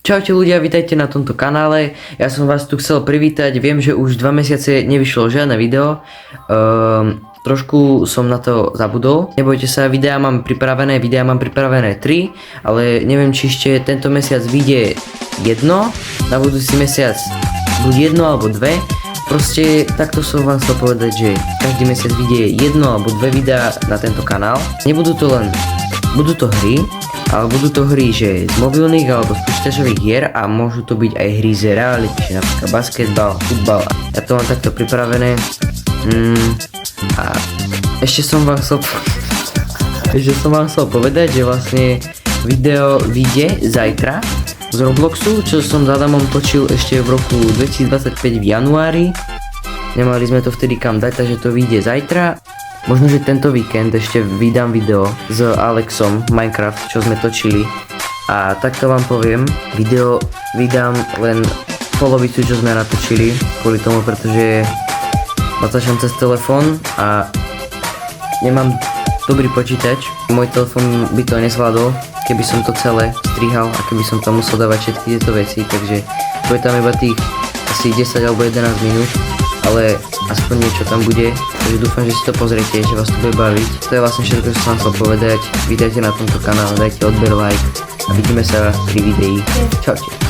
Čaute ľudia, vítajte na tomto kanále. Ja som vás tu chcel privítať, viem, že už 2 mesiace nevyšlo žiadne video. Trošku som na to zabudol. Nebojte sa, videa mám pripravené 3, ale neviem, či ešte tento mesiac vyjde jedno, na budúci mesiac buď jedno alebo dve. Proste takto som vám chcel povedať, že každý mesiac vyjde jedno alebo dve videá na tento kanál. Nebudú to len, budú to hry, ale budú to hry, že z mobilných alebo z počítačových hier a môžu to byť aj hry z reality, napríklad basketbal, futbal. Ja to mám takto pripravené. A ešte som vám chcel povedať, že vlastne video vyjde zajtra z Robloxu, čo som s Adamom točil ešte v roku 2025 v januári. Nemali sme to vtedy kam dať, takže to vyjde zajtra. Možno, že tento víkend ešte vydám video s Alexom Minecraft, čo sme točili. A takto vám poviem, video vydám len polovicu, čo sme natočili, kvôli tomu, pretože natáčam cez telefón a nemám dobrý počítač. Môj telefón by to nezvládol, keby som to celé strihal a keby som tam musel dávať všetky tieto veci, takže bude tam iba tých asi 10 alebo 11 minút, ale aspoň niečo tam bude, takže dúfam, že si to pozriete, že vás to bude baviť. To je vlastne všetko, čo som vám chcel povedať. Vítajte na tomto kanále, dajte odber, like a vidíme sa pri videi. Čaute.